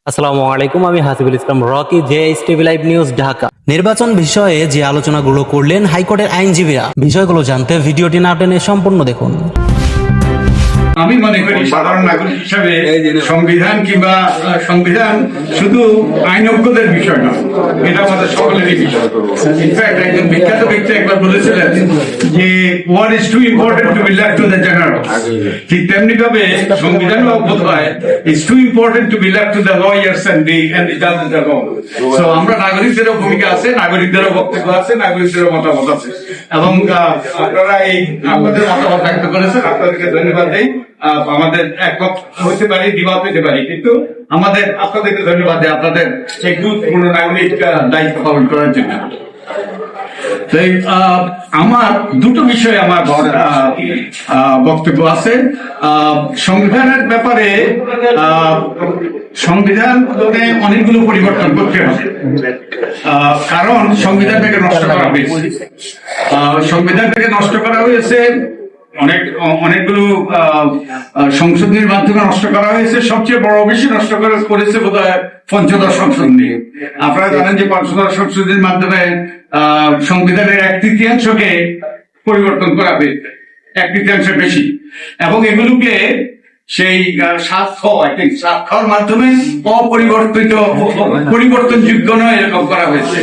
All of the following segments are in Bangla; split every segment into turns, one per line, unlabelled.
আসসালামু আলাইকুম, আমি হাসিবুল ইসলাম রকি, জেএসটিভি লাইভ নিউজ, ঢাকা। নির্বাচন বিষয়ে যে আলোচনাগুলো করলেন হাইকোর্টের আইনজীবীরা, বিষয়গুলো জানতে ভিডিওটি না টেনে সম্পূর্ণ দেখুন।
আমি মনে করি সাধারণ নাগরিক হিসাবে সংবিধান কিংবা সংবিধান শুধু আইনজ্ঞদের বিষয় না, এটা আমাদের সকলেরই বিষয়। ইনফ্যাক্ট একজন বিখ্যাত ব্যক্তি একবার বলেছিলেন যে what is too important to be left to the general. ঠিক তেমনি ভাবে সংবিধানও বোধ হয় is too important to be left to the lawyers and the জাজেস অ্যালোন। সো আমরা নাগরিকদেরও ভূমিকা আছে, নাগরিকদেরও বক্তব্য আছে, নাগরিকদেরও মতামত আছে, এবং আপনারা এই আপনাদের মতামত ব্যক্ত করেছেন, আপনাদেরকে ধন্যবাদ দেই। আমাদের একমত হতে পারি, দ্বিমত হতে পারি, কিন্তু আমাদের আপনাদেরকে ধন্যবাদ দেয় আপনাদের এই গুরুত্বপূর্ণ নাগরিক দায়িত্ব পালন করার জন্য। আমার দুটো বিষয়ে আমার বক্তব্য আছে। সংবিধানের ব্যাপারে সংবিধানে অনেকগুলো পরিবর্তন করতে হবে, কারণ সংবিধানটাকে নষ্ট করা হয়েছে। সংবিধানটাকে নষ্ট করা হয়েছে অনেকগুলো সংশোধনীর মাধ্যমে নষ্ট করা হয়েছে। সবচেয়ে বড় বেশি নষ্ট করেছে বোধ হয় পঞ্চদশ সংশোধনী। আপনারা জানেন যে পঞ্চদশ সংশোধনীর মাধ্যমে সংবিধানের 1/3 পরিবর্তন করা হয়েছে, 1/3 বেশি, এবং এগুলোকে সেই 7 মাধ্যমে পরিবর্তনযোগ্য নয় এরকম করা হয়েছে।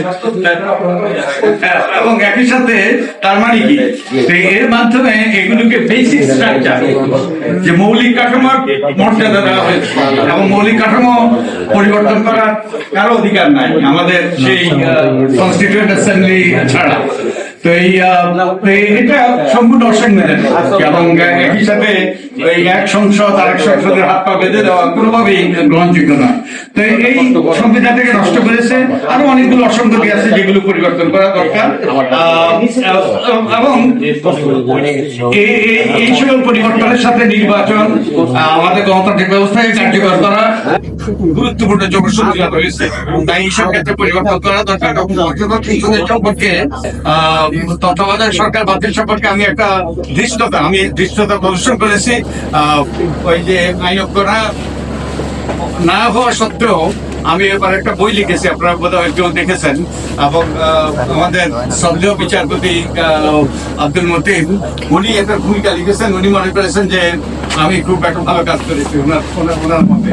এবং একই সাথে তার মানে কি, এর মাধ্যমে এগুলোকে বেসিক স্ট্রাকচার, যে মৌলিক কাঠামোর মর্যাদা দেওয়া হয়েছে, এবং মৌলিক কাঠামো পরিবর্তন করার কারো অধিকার নাই আমাদের সেই কনস্টিটিউয়েন্ট অ্যাসেম্বলি ছাড়া। তো এটা সম্পূর্ণ অসংবিধানিক, এবং একই সাথে এক সংসদ আরেক সংসদের হাত পা বেঁধে দেওয়া কোনোভাবেই গ্রহণযোগ্য নয়। তো এই সংবিধানটাকে নষ্ট করেছে। আরো অনেকগুলো অসংগতি আছে যেগুলো পরিবর্তন করা দরকার, এবং এই সকল পরিবর্তনের সাথে নির্বাচন, আমাদের গণতান্ত্রিক ব্যবস্থাকে কার্যকর করা গুরুত্বপূর্ণ যোগসূত্র রয়েছে। তাই এইসব ক্ষেত্রে পরিবর্তন করা দরকার। সম্পর্কে তত্ত্বাবধায়ক সরকার বাতিল সম্পর্কে আমি একটা ধৃষ্টতা প্রদর্শন করেছি। ওই যে আইনজ্ঞরা না হওয়া সত্ত্বেও আমি এবার একটা বই লিখেছি, আপনারা বোধহয় কেউ দেখেছেন, এবং আমাদের শ্রদ্ধেয় বিচারপতি আব্দুল মতিন, উনি একটা ভূমিকা লিখেছেন। উনি মনে করেছেন যে আমি খুব একটা ভালো কাজ করেছি, ওনার মতে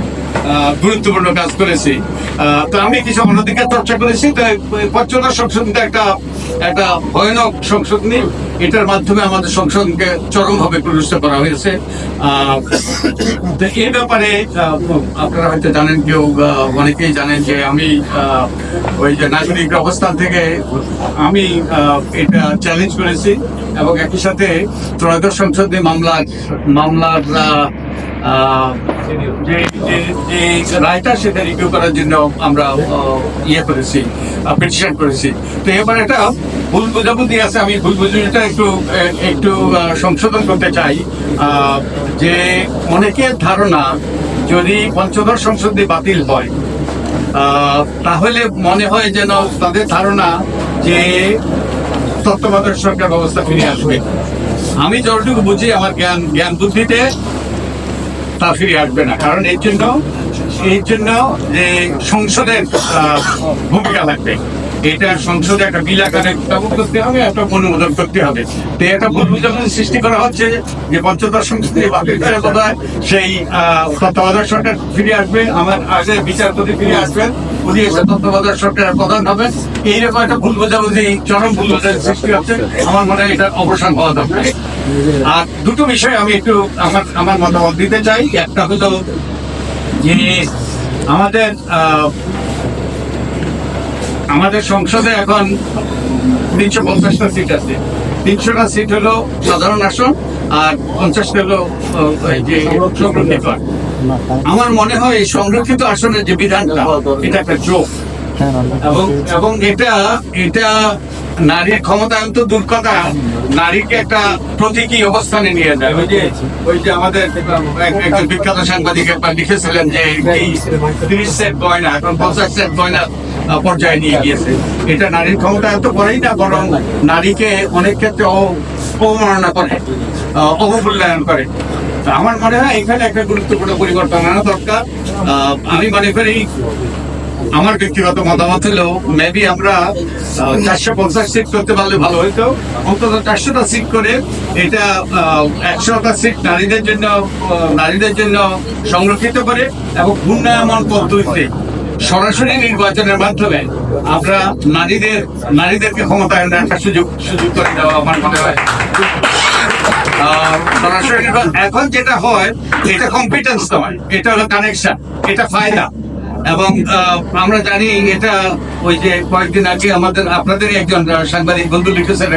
গুরুত্বপূর্ণ কাজ করেছি। তো আমি কিছু অন্যদিকে চর্চা করেছি। তো পঞ্চদশ সংশোধনীটা একটা ভয়ানক সংশোধনী। এটার মাধ্যমে আমাদের সংসদকে চরমভাবে প্রতিষ্ঠা করা হয়েছে। এ ব্যাপারে আপনারা হয়তো জানেন, কেউ অনেকেই জানেন যে আমি ওই যে নাগরিক অবস্থান থেকে আমি এটা চ্যালেঞ্জ করেছি, এবং একই সাথে ত্রয়োদশ সংসদে মামলার যে রায়টা সেটা রিভিউ করার জন্য আমরা পিটিশন করেছি। তো এবার একটা ভুল বোঝাবুঝি আছে, আমি ভুল বোঝাবুঝিটা একটু সংশোধন করতে চাই। যে অনেকের ধারণা যদি পঞ্চদশ সংশোধনী বাতিল হয়, তাহলে মনে হয় যেন তাদের ধারণা যে তত্ত্বাবধায়ক সরকার ব্যবস্থা ফিরে আসবে। আমি যতটুকু বুঝি আমার জ্ঞান বুদ্ধিতে তা ফিরে আসবে না। কারণ এই জন্য যে সংসদের ভূমিকা লাগবে। এটা সংসদে একটা বিল আকারে উত্থাপন করতে হবে, একটা অনুমোদন করতে হবে। তো একটা ভুল বুঝাবুঝি সৃষ্টি করা হচ্ছে যে পঞ্চদশ সংসদে বাতিল করে বোধহয় সেই তত্ত্বাবধায়ক সরকার ফিরে আসবে, আমার আগে বিচারপতি ফিরে আসবেন, উনি এসে তত্ত্বাবধায়ক সরকারের প্রধান হবেন। এইরকম একটা ভুল বোঝাবুঝি, চরম ভুল বোঝাবুঝি সৃষ্টি হচ্ছে। আমার মনে হয় এটার অবসান হওয়া দরকার। আর দুটো বিষয় আমি একটু আমার মতামত দিতে চাই। একটা হলো যে আমাদের সংসদে এখন 350টা সিট আছে। 300টা সিট হলো সাধারণ আসন, আর 50টা হলো সংরক্ষিত। আমার মনে হয় এই সংরক্ষিত আসনের যে বিধানটা, এটা একটা জোক, এবং এটা নারীর ক্ষমতায়ন তো দূর কথা, নারীকে একটা প্রতীকী অবস্থানে নিয়ে যায়। ওই যে আমাদের একজন বিখ্যাত সাংবাদিক একবার লিখেছিলেন যে 30 সেট গয়না এখন 50 সেট গয়না পর্যায়ে নিয়ে গিয়েছে। এটা নারীর ক্ষমতায়ন তো করেই না, বরং নারীকে অনেক ক্ষেত্রে অবমাননা করে, অবমূল্যায়ন করে। তো আমার মনে হয় এখানে একটা গুরুত্বপূর্ণ পরিবর্তন আনা দরকার। আমি মনে করি, আমার ব্যক্তিগত মতামত হলো মেবি আমরা 450 সিট করতে পারলে ভালো হইতো। অন্তত 400টা সিট করে এটা 100টা সিট নারীদের জন্য সংরক্ষিত করে এবং ঘূর্ণায়মান পদ্ধতিতে সরাসরি নির্বাচনের মাধ্যমে আমরা নারীদেরকে ক্ষমতায়নের একটা সুযোগ করে দেওয়া আমার মনে হয়। সরাসরি এখন যেটা হয় এটা কম্পিটেন্স নয়, এটা হলো কানেকশন, এটা ফায়দা। এবং আমরা জানি এটা ওই যে কয়েকদিন আগে আপনাদের একজন সাংবাদিক বন্ধু লিখেছেন,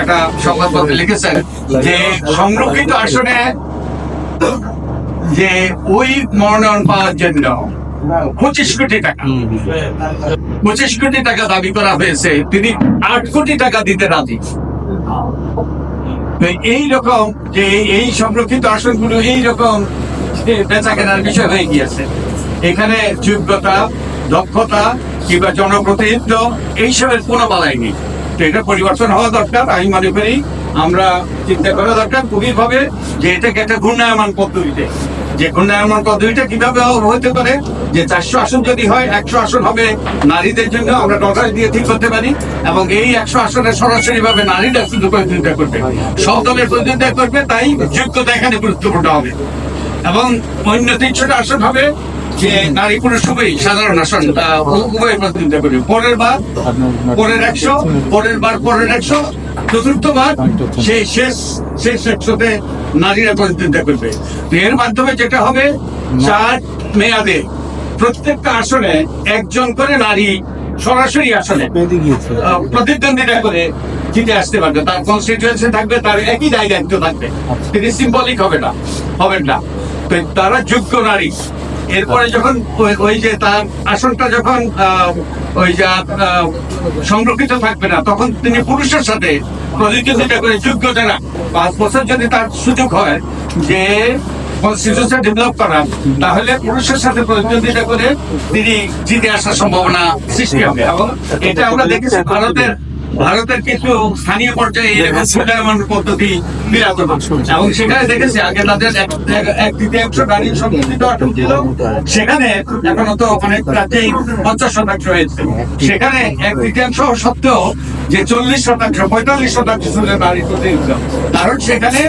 একটা সংবাদপত্রে লিখেছেন যে সংরক্ষিত আসনে যে ওই মনোনয়ন পাওয়ার জন্য 25 কোটি টাকা দাবি করা হয়েছে, তিনি 8 কোটি টাকা দিতে রাজি। এইরকম যে এই সংরক্ষিত আসনগুলো এইরকম বেচা কেনার বিষয় হয়ে গিয়েছে। এখানে যোগ্যতা, দক্ষতা কিংবা জনপ্রতিনিধিত্ব এইসবের কোনো বালাই নেই। তো এটা পরিবর্তন হওয়া দরকার। আমি মনে করি আমরা চিন্তা করা দরকার গভীরভাবে যে এটাকে একটা ঘূর্ণায়মান পদ্ধতিতে, যে ঘূর্ণায়মান পদ্ধতিটা কিভাবে হতে পারে, যে 400 আসন যদি হয় 100 আসন হবে নারীদের জন্য, আমরা টটাস দিয়ে ঠিক করতে পারি। এবং এই 100 আসনে সরাসরি ভাবে নারীরা শুধু প্রতিনিধিত্ব করবে, সব দলের প্রতিনিধিত্ব করবে, তাই যোগ্যতা এখানে গুরুত্বপূর্ণ হবে। এবং অন্য 300টা আসন হবে যে নারী পুরুষ উভয়ই সাধারণ আসন, উভয় প্রতিনিধিত্ব করবে। পরের 100, পরের 100, চতুর্থবার সেই শেষ 100তে নারীরা প্রতিনিধিত্ব করবে। এর মাধ্যমে যেটা হবে 4 মেয়াদে প্রত্যেকটা আসনে একজন করে নারী সরাসরি আসনে প্রতিদ্বন্দ্বিতা করে জিতে আসতে পারবে। তার কনস্টিটিউয়েন্সি থাকবে, তার একই দায়িত্ব থাকবে, তিনি সিম্বলিক হবেন না। তো তারা যোগ্য নারী। এরপরে যখন ওই যে তার আসনটা যখন ওই যা সংরক্ষিত থাকবে না, তখন তিনি পুরুষের সাথে প্রতিদ্বন্দ্বিতা করে যোগ্য যারা 5 বছর যদি তার সুযোগ হয় যে কনস্টিটিউশন ডেভেলপ করার, তাহলে পুরুষের সাথে প্রতিদ্বন্দ্বিতা করে তিনি জিতে আসার সম্ভাবনা সৃষ্টি হবে। এবং এটা আমরা দেখেছি ভারতের কিছু স্থানীয় পর্যায়ে এরকম ঘূর্ণায়মান পদ্ধতি বিরাজমান, এবং সেখানে দেখেছি আগে তাদের 1/3 নারী সংরক্ষিত আসন ছিল, সেখানে এখনো তো অনেক রাজ্যেই 50% হয়েছে। সেখানে 1/3 সত্ত্বেও যে 40%, 45% ছিল নারী প্রতিনিধিত্ব, কারণ সেখানে